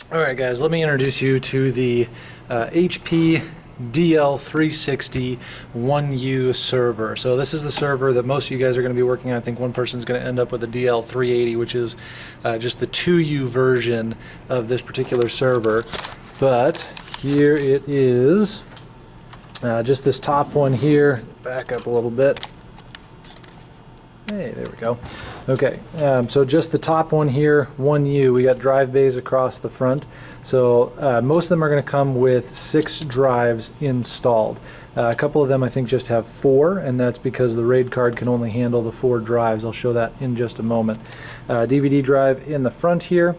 Alright guys, let me introduce you to the HP DL360 1U server. So this is the server that most of you guys are going to be working on. I think one person's going to end up with a DL380, which is just the 2U version of this particular server. But here it is, just this top one here. Back up a little bit. Hey, there we go. Okay, so just the top one here, 1U. We got drive bays across the front. So most of them are going to come with 6 drives installed. A couple of them I think just have 4, and that's because the RAID card can only handle the 4 drives. I'll show that in just a moment. DVD drive in the front here.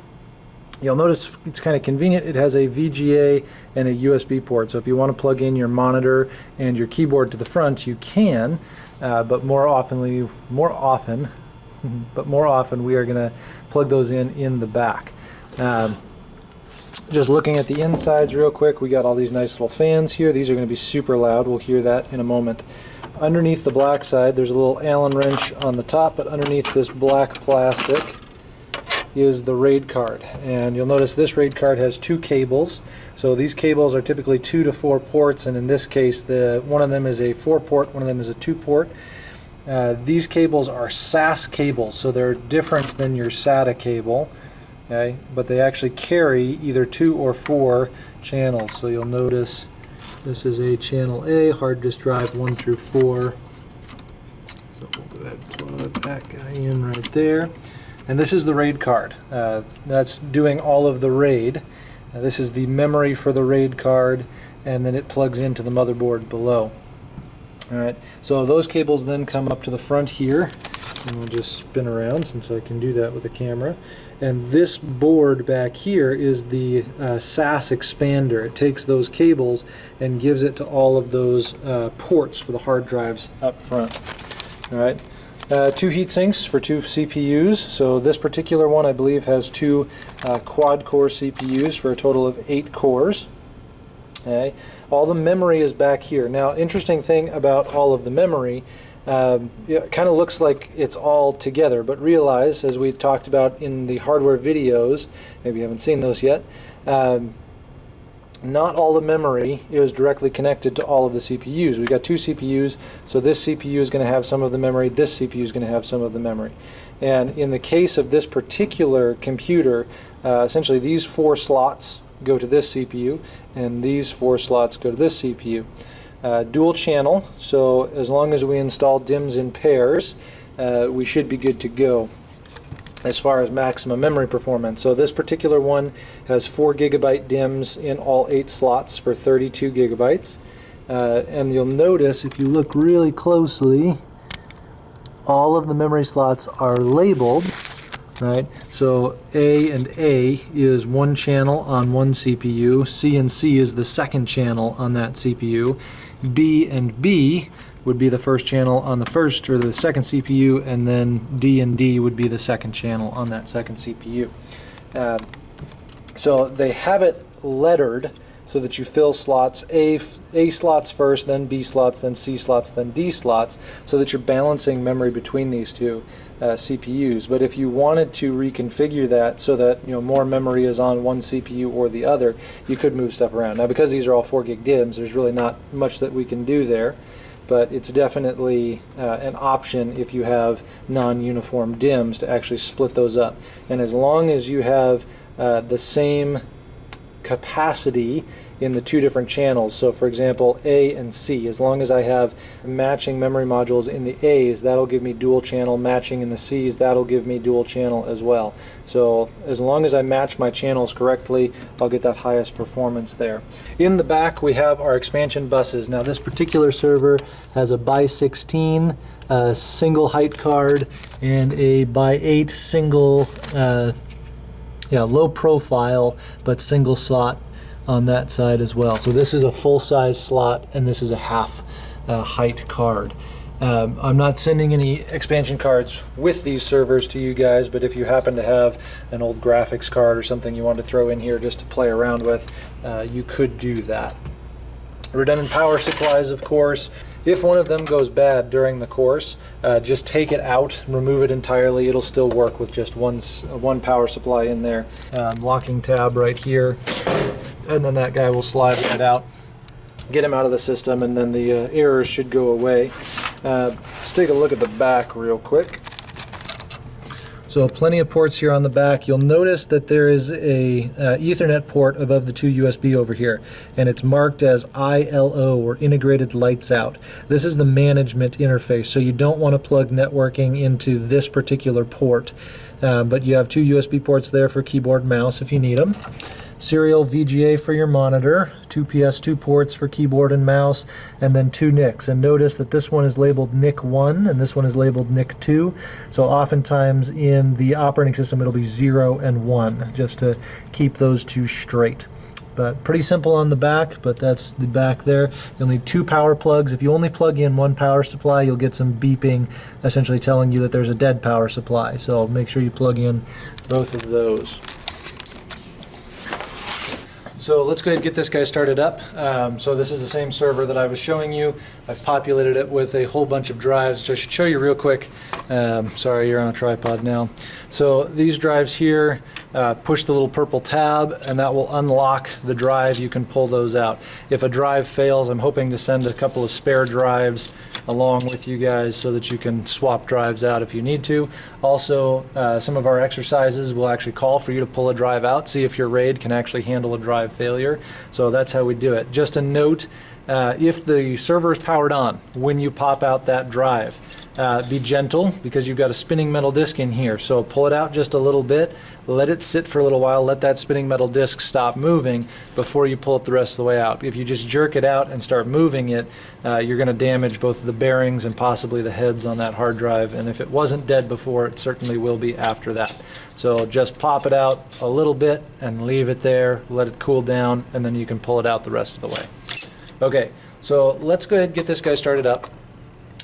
You'll notice it's kind of convenient. It has a VGA and a USB port. So if you want to plug in your monitor and your keyboard to the front, you can. But more often we are going to plug those in the back. Just looking at the insides real quick, we got all these nice little fans here. These are going to be super loud. We'll hear that in a moment. Underneath the black side, there's a little Allen wrench on the top, but underneath this black plastic is the RAID card. And you'll notice this RAID card has 2 cables. So these cables are typically 2 to 4 ports, and in this case one of them is a 4-port, one of them is a 2-port. These cables are SAS cables, so they're different than your SATA cable, okay? But they actually carry either 2 or 4 channels. So you'll notice this is a channel A, hard disk drive 1 through 4. So we'll go ahead and plug that guy in right there. And this is the RAID card. That's doing all of the RAID. This is the memory for the RAID card, and then it plugs into the motherboard below. Alright, so those cables then come up to the front here, and we'll just spin around since I can do that with a camera. And this board back here is the SAS expander. It takes those cables and gives it to all of those ports for the hard drives up front. Alright. 2 heat sinks for 2 CPUs. So this particular one I believe has 2 quad-core CPUs for a total of 8 cores. Okay. All the memory is back here. Now, interesting thing about all of the memory, it kind of looks like it's all together, but realize, as we talked about in the hardware videos, maybe you haven't seen those yet, not all the memory is directly connected to all of the CPUs. We've got 2 CPUs, so this CPU is going to have some of the memory, this CPU is going to have some of the memory. And in the case of this particular computer, essentially these 4 slots go to this CPU, and these 4 slots go to this CPU. Dual channel, so as long as we install DIMMs in pairs, we should be good to go as far as maximum memory performance. So this particular one has 4 GB DIMMs in all 8 slots for 32 GB. And you'll notice, if you look really closely, all of the memory slots are labeled, right? So A and A is 1 channel on 1 CPU, C and C is the 2nd channel on that CPU, B and B would be the 1st channel on the 1st or the 2nd CPU, and then D and D would be the 2nd channel on that 2nd CPU. So they have it lettered so that you fill slots A slots first, then B slots, then C slots, then D slots, so that you're balancing memory between these 2 CPUs. But if you wanted to reconfigure that so that more memory is on one CPU or the other, you could move stuff around. Now, because these are all 4 gig DIMMs, there's really not much that we can do there. But it's definitely an option if you have non-uniform DIMMs to actually split those up. And as long as you have the same capacity in the 2 different channels, so for example A and C, as long as I have matching memory modules in the A's, that'll give me dual channel, matching in the C's, that'll give me dual channel as well. So as long as I match my channels correctly, I'll get that highest performance there. In the back we have our expansion buses. Now this particular server has a by 16 single height card and a by 8 single low profile but single slot on that side as well. So this is a full-size slot and this is a half height card. I'm not sending any expansion cards with these servers to you guys, but if you happen to have an old graphics card or something you want to throw in here just to play around with, you could do that. Redundant power supplies, of course. If one of them goes bad during the course, just take it out, remove it entirely. It'll still work with just one power supply in there. Locking tab right here, and then that guy will slide right out. Get him out of the system, and then the errors should go away. Let's take a look at the back real quick. So plenty of ports here on the back. You'll notice that there is a Ethernet port above the two USB over here, and it's marked as ILO, or Integrated Lights Out. This is the management interface, so you don't want to plug networking into this particular port. But you have two USB ports there for keyboard and mouse if you need them. Serial VGA for your monitor, two PS2 ports for keyboard and mouse, and then two NICs. And notice that this one is labeled NIC 1 and this one is labeled NIC 2. So oftentimes in the operating system it'll be 0 and 1, just to keep those two straight. But pretty simple on the back, but that's the back there. You'll need two power plugs. If you only plug in one power supply, you'll get some beeping essentially telling you that there's a dead power supply. So make sure you plug in both of those. So let's go ahead and get this guy started up. So this is the same server that I was showing you. I've populated it with a whole bunch of drives, which I should show you real quick. Sorry, you're on a tripod now. So these drives here, push the little purple tab, and that will unlock the drive. You can pull those out. If a drive fails, I'm hoping to send a couple of spare drives along with you guys so that you can swap drives out if you need to. Also, some of our exercises will actually call for you to pull a drive out, see if your RAID can actually handle a drive failure. So that's how we do it. Just a note, if the server is powered on when you pop out that drive, be gentle because you've got a spinning metal disc in here. So pull it out just a little bit, let it sit for a little while, let that spinning metal disc stop moving before you pull it the rest of the way out. If you just jerk it out and start moving it, you're going to damage both the bearings and possibly the heads on that hard drive. And if it wasn't dead before, it certainly will be after that. So just pop it out a little bit and leave it there, let it cool down, and then you can pull it out the rest of the way. Okay, so let's go ahead and get this guy started up.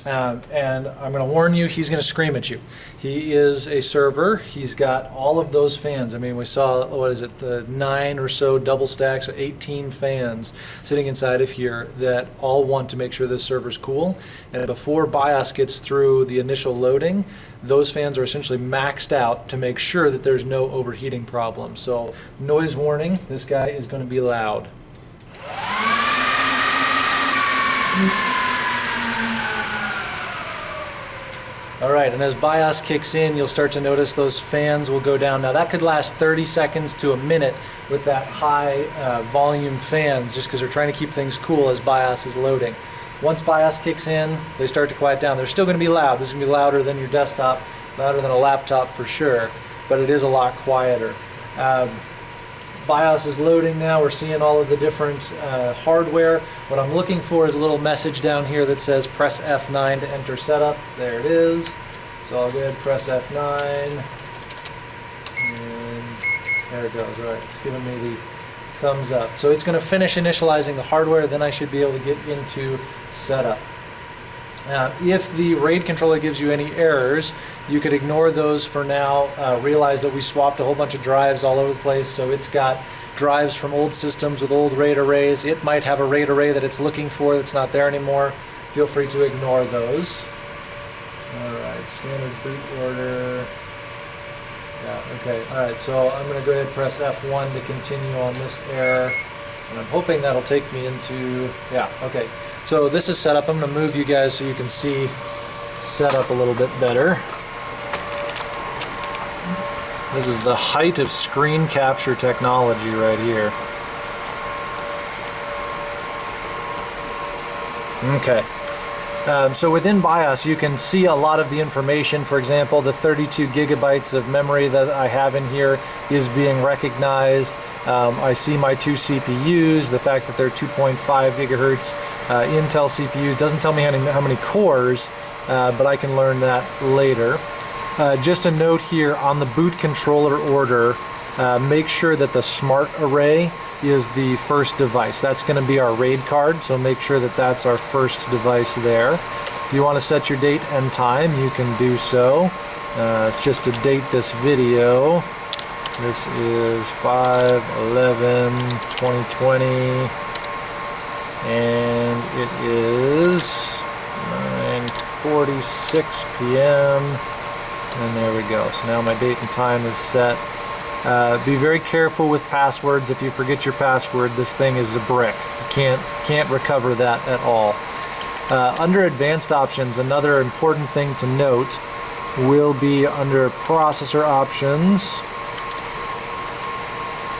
And I'm going to warn you, he's going to scream at you. He is a server. He's got all of those fans. I mean, we saw, what is it, the 9 or so double stacks, so 18 fans sitting inside of here that all want to make sure this server's cool. And before BIOS gets through the initial loading, those fans are essentially maxed out to make sure that there's no overheating problem. So, noise warning, this guy is going to be loud. Alright, and as BIOS kicks in, you'll start to notice those fans will go down. Now that could last 30 seconds to a minute with that high volume fans, just because they're trying to keep things cool as BIOS is loading. Once BIOS kicks in, they start to quiet down. They're still going to be loud. This is going to be louder than your desktop, louder than a laptop for sure, but it is a lot quieter. BIOS is loading now. We're seeing all of the different hardware. What I'm looking for is a little message down here that says press F9 to enter setup. There it is. So I'll go ahead and press F9. And there it goes. All right, it's giving me the thumbs up. So it's going to finish initializing the hardware, then I should be able to get into setup. If the RAID controller gives you any errors, you could ignore those for now. Realize that we swapped a whole bunch of drives all over the place, so it's got drives from old systems with old RAID arrays. It might have a RAID array that it's looking for that's not there anymore. Feel free to ignore those. Alright, standard boot order. Yeah, okay, alright, so I'm going to go ahead and press F1 to continue on this error. And I'm hoping that'll take me into, yeah, okay. So this is set up. I'm going to move you guys so you can see set up a little bit better. This is the height of screen capture technology right here. Okay. So within BIOS you can see a lot of the information. For example, the 32 gigabytes of memory that I have in here is being recognized. I see my two CPUs, the fact that they're 2.5 gigahertz Intel CPUs. Doesn't tell me how many cores, but I can learn that later. Just a note here on the boot controller order, make sure that the smart array is the first device. That's going to be our RAID card, so make sure that that's our first device there. If you want to set your date and time, you can do so. Just to date this video, this is 5/11/2020. and it is 9:46 p.m. and there we go. So now my date and time is set. Be very careful with passwords. If you forget your password, this thing is a brick. You can't recover that at all. Under advanced options, another important thing to note will be under processor options,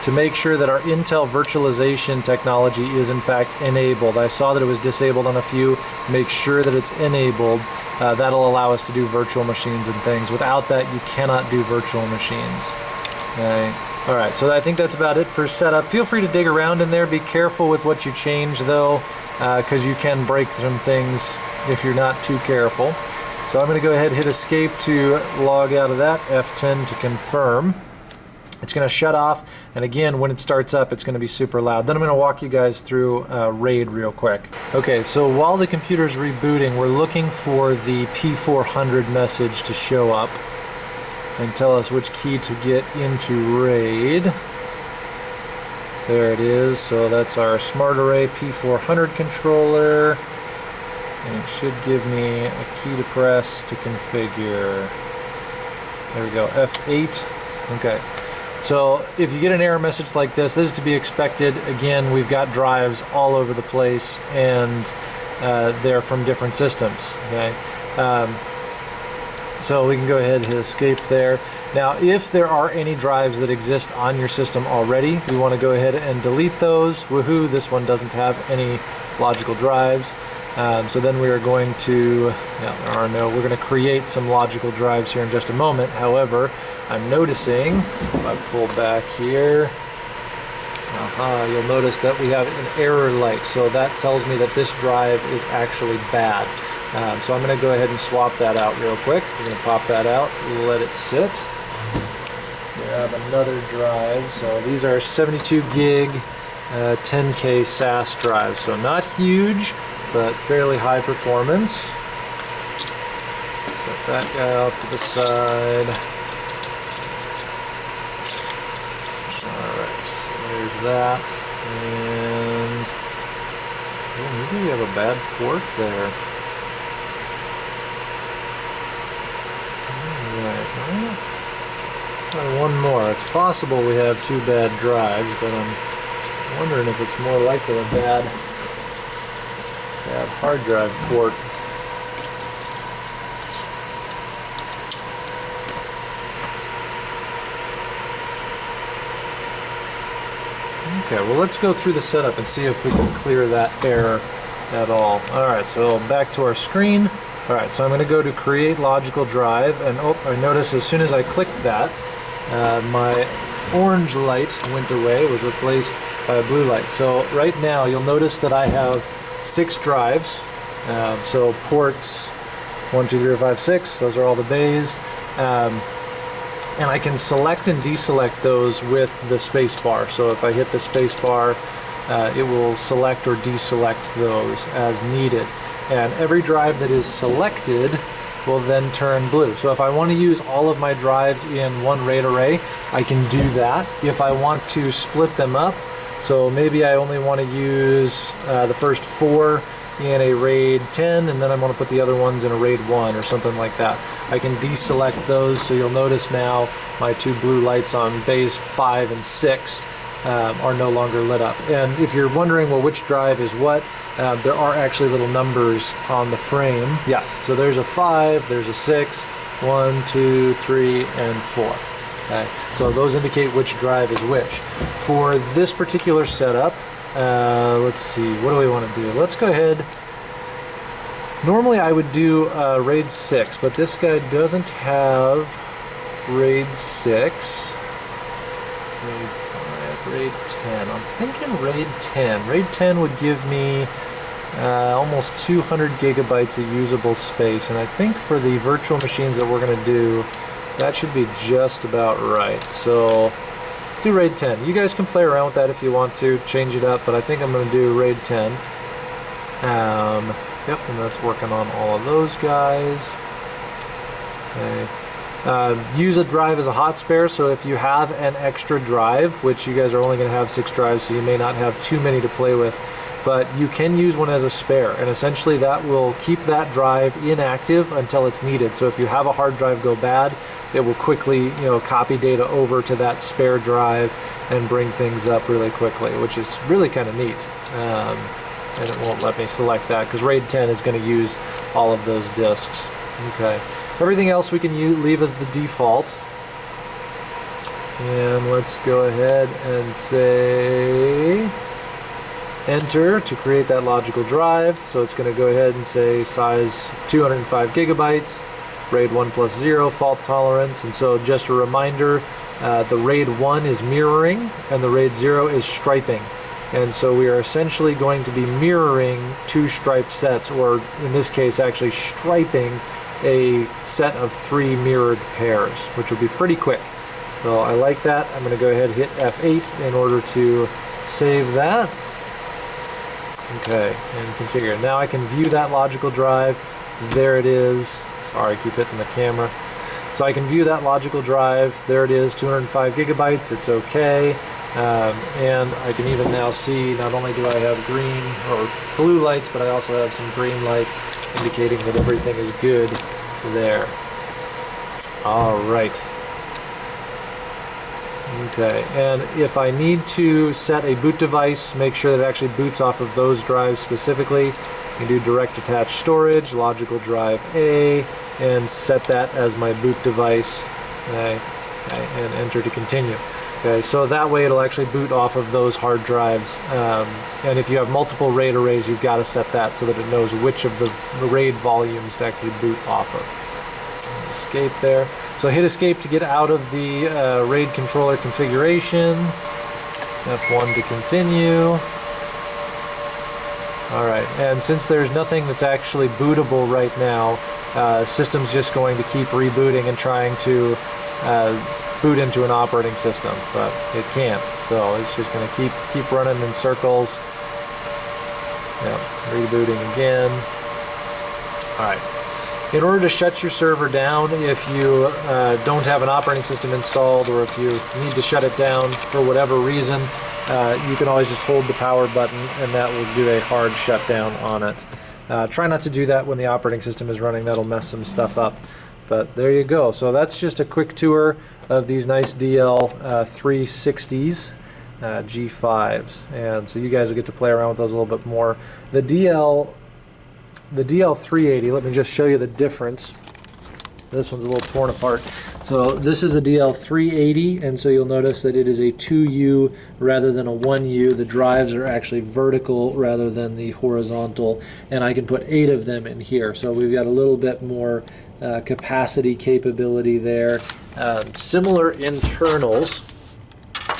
to make sure that our Intel virtualization technology is in fact enabled. I saw that it was disabled on a few. Make sure that it's enabled. That'll allow us to do virtual machines and things. Without that, you cannot do virtual machines. Okay. All right, so I think that's about it for setup. Feel free to dig around in there. Be careful with what you change though, because you can break some things if you're not too careful. So I'm going to go ahead and hit escape to log out of that, F10 to confirm. It's going to shut off, and again, when it starts up, it's going to be super loud. Then I'm going to walk you guys through RAID real quick. Okay, so while the computer's rebooting, we're looking for the P400 message to show up and tell us which key to get into RAID. There it is. So that's our Smart Array P400 controller, and it should give me a key to press to configure. There we go, F8. Okay. So if you get an error message like this is to be expected. Again, we've got drives all over the place, and they're from different systems. Okay, so we can go ahead and hit escape there. Now, if there are any drives that exist on your system already, we want to go ahead and delete those. Woohoo! This one doesn't have any logical drives. So then we are going to, we're going to create some logical drives here in just a moment. However, I'm noticing, if I pull back here, you'll notice that we have an error light. So that tells me that this drive is actually bad. So I'm going to go ahead and swap that out real quick. We're going to pop that out, let it sit. Grab another drive. So these are 72 gig 10K SAS drives. So not huge, but fairly high performance. Set that guy off to the side. Alright, so there's that. And maybe we have a bad port there. Alright, well, try one more. It's possible we have two bad drives, but I'm wondering if it's more likely a bad hard drive port. Okay, well, let's go through the setup and see if we can clear that error at all. Alright, so back to our screen. Alright, so I'm going to go to create logical drive, and I notice as soon as I clicked that, my orange light went away, was replaced by a blue light. So right now you'll notice that I have 6 drives. So ports 1, 2, 3, 4, 5, 6, those are all the bays. And I can select and deselect those with the space bar. So if I hit the space bar, it will select or deselect those as needed. And every drive that is selected will then turn blue. So if I want to use all of my drives in one RAID array, I can do that. If I want to split them up, so maybe I only want to use the first 4 in a RAID 10, and then I want to put the other ones in a RAID 1 or something like that. I can deselect those, so you'll notice now my 2 blue lights on bays 5 and 6 are no longer lit up. And if you're wondering, well, which drive is what, there are actually little numbers on the frame. Yes, so there's a 5, there's a 6, 1, 2, 3, and 4. Okay, so those indicate which drive is which. For this particular setup, let's see, what do we want to do? Let's go ahead. Normally I would do RAID 6, but this guy doesn't have RAID 6. RAID 5, RAID 10. I'm thinking RAID 10. RAID 10 would give me almost 200 gigabytes of usable space, and I think for the virtual machines that we're going to do, that should be just about right. So do RAID 10. You guys can play around with that if you want to, change it up, but I think I'm going to do RAID 10. Yep, and that's working on all of those guys. Okay. Use a drive as a hot spare, so if you have an extra drive, which you guys are only going to have 6 drives, so you may not have too many to play with, but you can use one as a spare, and essentially that will keep that drive inactive until it's needed. So if you have a hard drive go bad, it will quickly, copy data over to that spare drive and bring things up really quickly, which is really kind of neat. And it won't let me select that because RAID 10 is going to use all of those disks. Okay, everything else we can leave as the default. And let's go ahead and say enter to create that logical drive. So it's going to go ahead and say size 205 gigabytes, RAID 1 plus 0, fault tolerance. And so just a reminder, the RAID 1 is mirroring and the RAID 0 is striping. And so we are essentially going to be mirroring two striped sets, or in this case actually striping a set of 3 mirrored pairs, which will be pretty quick. So I like that. I'm going to go ahead and hit F8 in order to save that. Okay, and configure. Now I can view that logical drive. There it is. Sorry, I keep hitting the camera. So I can view that logical drive. There it is, 205 gigabytes. It's okay. And I can even now see not only do I have green or blue lights, but I also have some green lights indicating that everything is good there. All right. Okay, and if I need to set a boot device, make sure that it actually boots off of those drives specifically. You can do direct attach storage, logical drive A, and set that as my boot device, okay, and enter to continue. Okay, so that way it'll actually boot off of those hard drives. And if you have multiple RAID arrays, you've got to set that so that it knows which of the RAID volumes to actually boot off of. Escape there. So hit escape to get out of the RAID controller configuration. F1 to continue. Alright, and since there's nothing that's actually bootable right now, system's just going to keep rebooting and trying to boot into an operating system, but it can't. So it's just going to keep running in circles. Yep, rebooting again. Alright. In order to shut your server down, if you don't have an operating system installed, or if you need to shut it down for whatever reason, you can always just hold the power button and that will do a hard shutdown on it. Try not to do that when the operating system is running. That'll mess some stuff up. But there you go. So that's just a quick tour of these nice DL360s, G5s. And so you guys will get to play around with those a little bit more. The DL380, let me just show you the difference. This one's a little torn apart. So this is a DL380, and so you'll notice that it is a 2U rather than a 1U. The drives are actually vertical rather than the horizontal, and I can put 8 of them in here. So we've got a little bit more capacity capability there. Similar internals.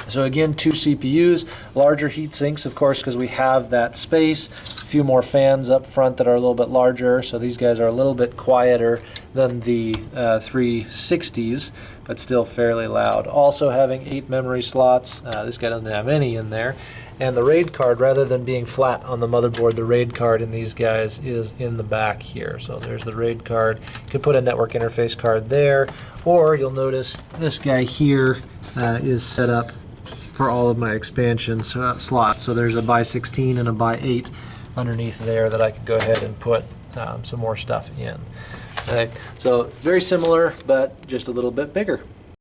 So again, 2 CPUs, larger heat sinks, of course, because we have that space. A few more fans up front that are a little bit larger, so these guys are a little bit quieter than the 360s, but still fairly loud. Also having 8 memory slots. This guy doesn't have any in there. And the RAID card, rather than being flat on the motherboard, the RAID card in these guys is in the back here. So there's the RAID card. You can put a network interface card there, or you'll notice this guy here is set up for all of my expansion slots. So there's a by 16 and a by 8 underneath there that I can go ahead and put some more stuff in. Okay. So very similar, but just a little bit bigger.